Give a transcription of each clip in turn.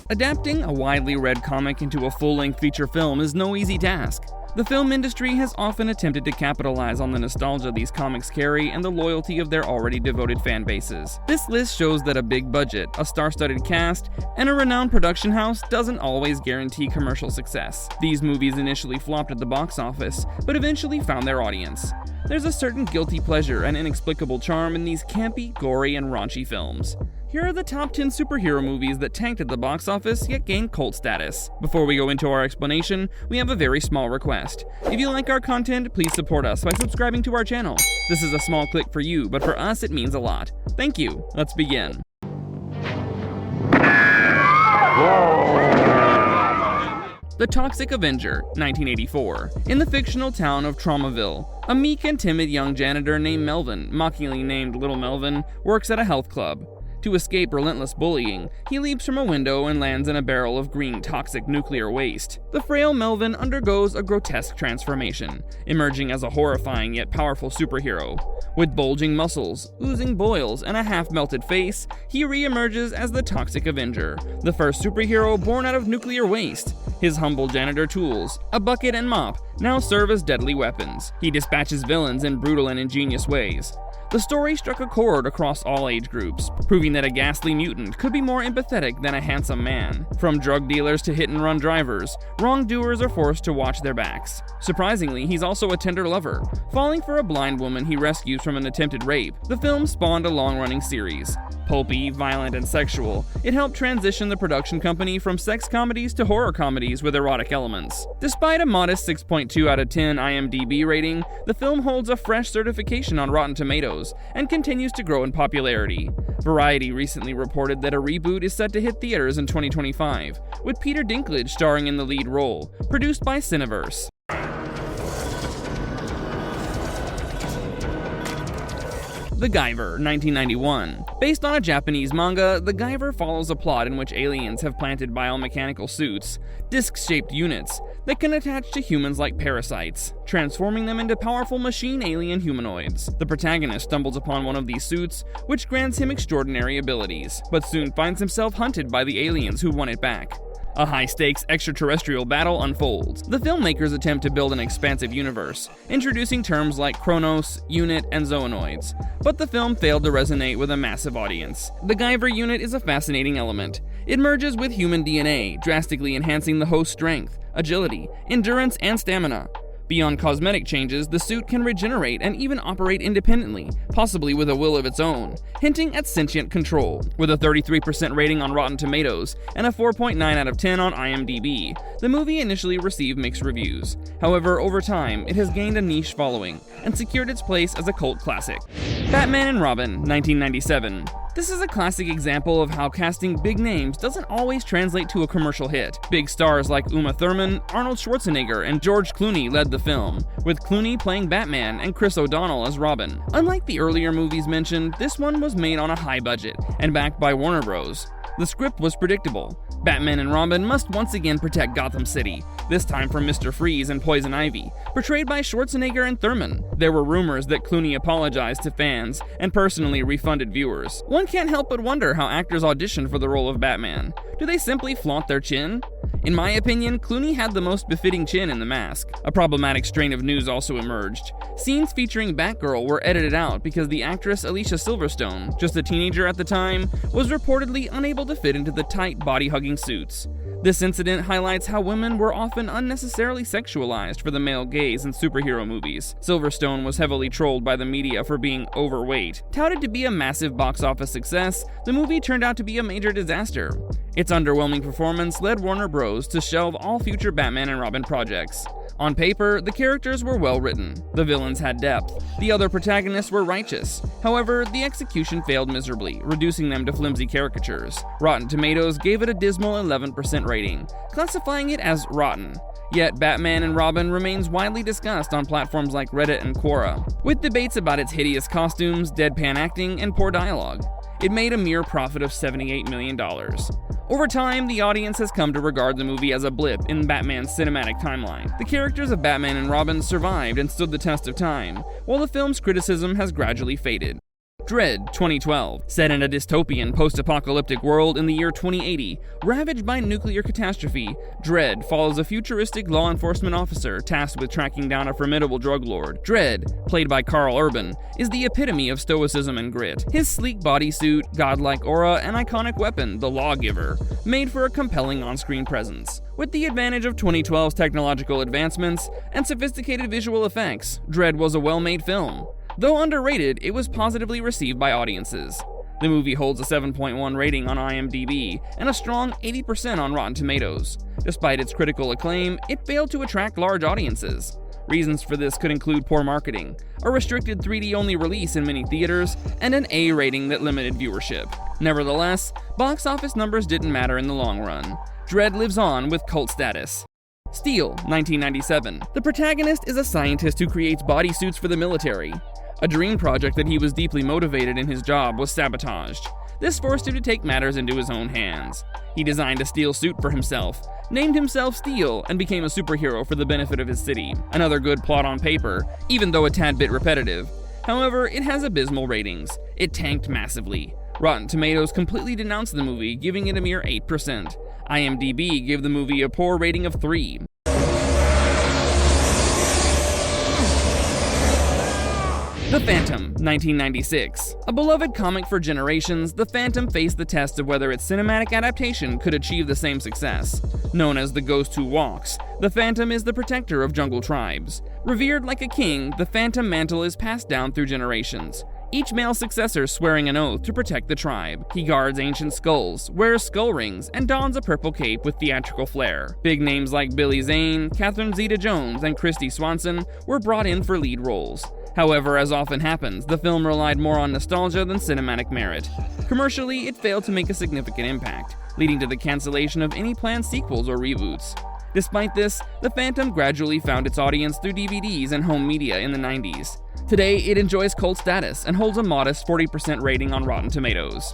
Adapting a widely read comic into a full-length feature film is no easy task. The film industry has often attempted to capitalize on the nostalgia these comics carry and the loyalty of their already devoted fan bases. This list shows that a big budget, a star-studded cast, and a renowned production house doesn't always guarantee commercial success. These movies initially flopped at the box office, but eventually found their audience. There's a certain guilty pleasure and inexplicable charm in these campy, gory, and raunchy films. Here are the top 10 superhero movies that tanked at the box office yet gained cult status. Before we go into our explanation, we have a very small request. If you like our content, please support us by subscribing to our channel. This is a small click for you, but for us it means a lot. Thank you. Let's begin. The Toxic Avenger, 1984. In the fictional town of Traumaville, a meek and timid young janitor named Melvin, mockingly named Little Melvin, works at a health club. To escape relentless bullying, he leaps from a window and lands in a barrel of green toxic nuclear waste. The frail Melvin undergoes a grotesque transformation, emerging as a horrifying yet powerful superhero. With bulging muscles, oozing boils, and a half-melted face, he re-emerges as the Toxic Avenger, the first superhero born out of nuclear waste. His humble janitor tools, a bucket and mop, now serve as deadly weapons. He dispatches villains in brutal and ingenious ways. The story struck a chord across all age groups, proving that a ghastly mutant could be more empathetic than a handsome man. From drug dealers to hit-and-run drivers, wrongdoers are forced to watch their backs. Surprisingly, he's also a tender lover, falling for a blind woman he rescues from an attempted rape. The film spawned a long-running series. Pulpy, violent, and sexual, it helped transition the production company from sex comedies to horror comedies with erotic elements. Despite a modest 6.2 out of 10 IMDb rating, the film holds a fresh certification on Rotten Tomatoes and continues to grow in popularity. Variety recently reported that a reboot is set to hit theaters in 2025, with Peter Dinklage starring in the lead role, produced by Cineverse. The Guyver, 1991. Based on a Japanese manga, The Guyver follows a plot in which aliens have planted biomechanical suits, disc-shaped units, that can attach to humans like parasites, transforming them into powerful machine alien humanoids. The protagonist stumbles upon one of these suits, which grants him extraordinary abilities, but soon finds himself hunted by the aliens who want it back. A high-stakes extraterrestrial battle unfolds. The filmmakers attempt to build an expansive universe, introducing terms like Chronos, Unit, and Zoonoids, but the film failed to resonate with a massive audience. The Guyver unit is a fascinating element. It merges with human DNA, drastically enhancing the host's strength, agility, endurance, and stamina. Beyond cosmetic changes, the suit can regenerate and even operate independently, possibly with a will of its own, hinting at sentient control. With a 33% rating on Rotten Tomatoes and a 4.9 out of 10 on IMDb, the movie initially received mixed reviews. However, over time, it has gained a niche following and secured its place as a cult classic. Batman and Robin, 1997. This is a classic example of how casting big names doesn't always translate to a commercial hit. Big stars like Uma Thurman, Arnold Schwarzenegger, and George Clooney led the film, with Clooney playing Batman and Chris O'Donnell as Robin. Unlike the earlier movies mentioned, this one was made on a high budget and backed by Warner Bros. The script was predictable. Batman and Robin must once again protect Gotham City, this time from Mr. Freeze and Poison Ivy, portrayed by Schwarzenegger and Thurman. There were rumors that Clooney apologized to fans and personally refunded viewers. One can't help but wonder how actors audition for the role of Batman. Do they simply flaunt their chin? In my opinion, Clooney had the most befitting chin in the mask. A problematic strain of news also emerged. Scenes featuring Batgirl were edited out because the actress Alicia Silverstone, just a teenager at the time, was reportedly unable to fit into the tight body-hugging suits. This incident highlights how women were often unnecessarily sexualized for the male gaze in superhero movies. Silverstone was heavily trolled by the media for being overweight. Touted to be a massive box office success, the movie turned out to be a major disaster. Its underwhelming performance led Warner Bros. To shelve all future Batman and Robin projects. On paper, the characters were well written, the villains had depth, the other protagonists were righteous. However, the execution failed miserably, reducing them to flimsy caricatures. Rotten Tomatoes gave it a dismal 11% rating, classifying it as rotten. Yet Batman and Robin remains widely discussed on platforms like Reddit and Quora, with debates about its hideous costumes, deadpan acting, and poor dialogue. It made a mere profit of $78 million. Over time, the audience has come to regard the movie as a blip in Batman's cinematic timeline. The characters of Batman and Robin survived and stood the test of time, while the film's criticism has gradually faded. Dredd, 2012. Set in a dystopian, post-apocalyptic world in the year 2080, ravaged by nuclear catastrophe, Dredd follows a futuristic law enforcement officer tasked with tracking down a formidable drug lord. Dredd, played by Carl Urban, is the epitome of stoicism and grit. His sleek bodysuit, godlike aura, and iconic weapon, the Lawgiver, made for a compelling on-screen presence. With the advantage of 2012's technological advancements and sophisticated visual effects, Dredd was a well-made film. Though underrated, it was positively received by audiences. The movie holds a 7.1 rating on IMDb and a strong 80% on Rotten Tomatoes. Despite its critical acclaim, it failed to attract large audiences. Reasons for this could include poor marketing, a restricted 3D-only release in many theaters, and an A rating that limited viewership. Nevertheless, box office numbers didn't matter in the long run. Dredd lives on with cult status. Steel, 1997. The protagonist is a scientist who creates bodysuits for the military. A dream project that he was deeply motivated in his job was sabotaged. This forced him to take matters into his own hands. He designed a steel suit for himself, named himself Steel, and became a superhero for the benefit of his city. Another good plot on paper, even though a tad bit repetitive. However, it has abysmal ratings. It tanked massively. Rotten Tomatoes completely denounced the movie, giving it a mere 8%. IMDb gave the movie a poor rating of 3. The Phantom, 1996. A beloved comic for generations, The Phantom faced the test of whether its cinematic adaptation could achieve the same success. Known as the Ghost Who Walks, the Phantom is the protector of jungle tribes. Revered like a king, the Phantom mantle is passed down through generations, each male successor swearing an oath to protect the tribe. He guards ancient skulls, wears skull rings, and dons a purple cape with theatrical flair. Big names like Billy Zane, Catherine Zeta-Jones, and Christy Swanson were brought in for lead roles. However, as often happens, the film relied more on nostalgia than cinematic merit. Commercially, it failed to make a significant impact, leading to the cancellation of any planned sequels or reboots. Despite this, The Phantom gradually found its audience through DVDs and home media in the 90s. Today, it enjoys cult status and holds a modest 40% rating on Rotten Tomatoes.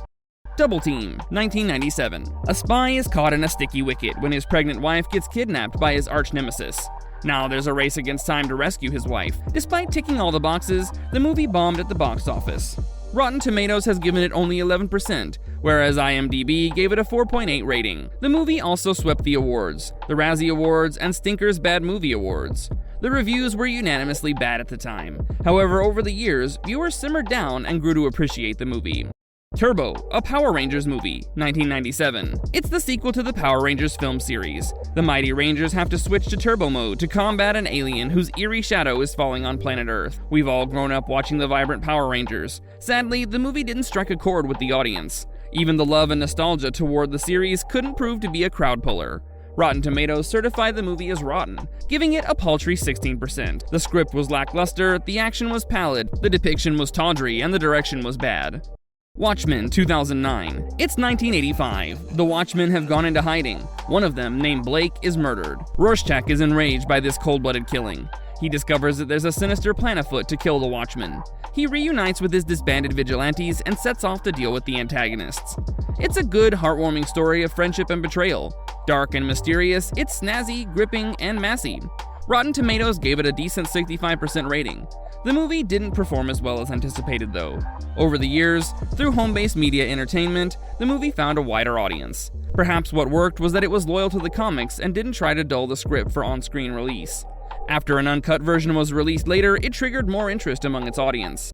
Double Team, 1997. A spy is caught in a sticky wicket when his pregnant wife gets kidnapped by his arch-nemesis. Now there's a race against time to rescue his wife. Despite ticking all the boxes, the movie bombed at the box office. Rotten Tomatoes has given it only 11%, whereas IMDb gave it a 4.8 rating. The movie also swept the awards, the Razzie Awards and Stinker's Bad Movie Awards. The reviews were unanimously bad at the time. However, over the years, viewers simmered down and grew to appreciate the movie. Turbo, a Power Rangers movie, 1997. It's the sequel to the Power Rangers film series. The Mighty Rangers have to switch to turbo mode to combat an alien whose eerie shadow is falling on planet Earth. We've all grown up watching the vibrant Power Rangers. Sadly, the movie didn't strike a chord with the audience. Even the love and nostalgia toward the series couldn't prove to be a crowd puller. Rotten Tomatoes certified the movie as rotten, giving it a paltry 16%. The script was lackluster, the action was pallid, the depiction was tawdry, and the direction was bad. Watchmen, 2009. It's 1985. The Watchmen have gone into hiding. One of them, named Blake, is murdered. Rorschach is enraged by this cold-blooded killing. He discovers that there's a sinister plan afoot to kill the Watchmen. He reunites with his disbanded vigilantes and sets off to deal with the antagonists. It's a good, heartwarming story of friendship and betrayal. Dark and mysterious, it's snazzy, gripping, and massy. Rotten Tomatoes gave it a decent 65% rating. The movie didn't perform as well as anticipated though. Over the years, through home-based media entertainment, the movie found a wider audience. Perhaps what worked was that it was loyal to the comics and didn't try to dull the script for on-screen release. After an uncut version was released later, it triggered more interest among its audience.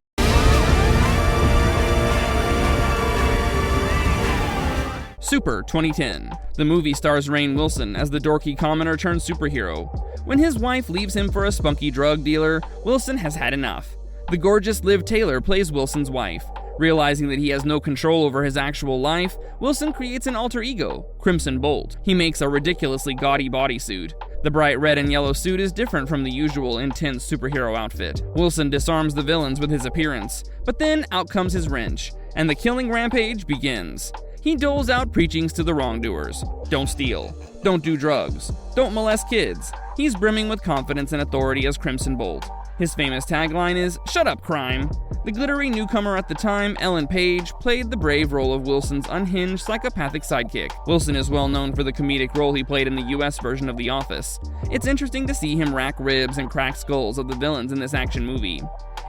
Super, 2010. The movie stars Rainn Wilson as the dorky commoner turned superhero. When his wife leaves him for a spunky drug dealer, Wilson has had enough. The gorgeous Liv Taylor plays Wilson's wife. Realizing that he has no control over his actual life, Wilson creates an alter ego, Crimson Bolt. He makes a ridiculously gaudy bodysuit. The bright red and yellow suit is different from the usual intense superhero outfit. Wilson disarms the villains with his appearance, but then out comes his wrench, and the killing rampage begins. He doles out preachings to the wrongdoers. Don't steal. Don't do drugs. Don't molest kids. He's brimming with confidence and authority as Crimson Bolt. His famous tagline is, "Shut up, crime." The glittery newcomer at the time, Ellen Page, played the brave role of Wilson's unhinged, psychopathic sidekick. Wilson is well known for the comedic role he played in the US version of The Office. It's interesting to see him rack ribs and crack skulls of the villains in this action movie.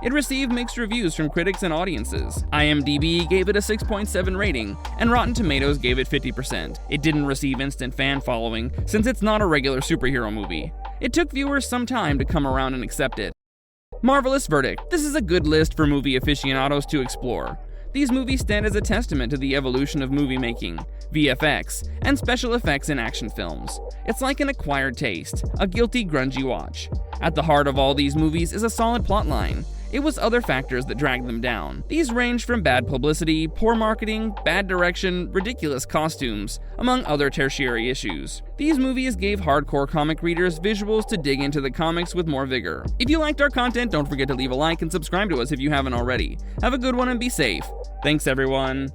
It received mixed reviews from critics and audiences. IMDb gave it a 6.7 rating, and Rotten Tomatoes gave it 50%. It didn't receive instant fan following, since it's not a regular superhero movie. It took viewers some time to come around and accept it. Marvelous verdict. This is a good list for movie aficionados to explore. These movies stand as a testament to the evolution of movie making, VFX, and special effects in action films. It's like an acquired taste, a guilty, grungy watch. At the heart of all these movies is a solid plotline. It was other factors that dragged them down. These range from bad publicity, poor marketing, bad direction, ridiculous costumes, among other tertiary issues. These movies gave hardcore comic readers visuals to dig into the comics with more vigor. If you liked our content, don't forget to leave a like and subscribe to us if you haven't already. Have a good one and be safe. Thanks, everyone.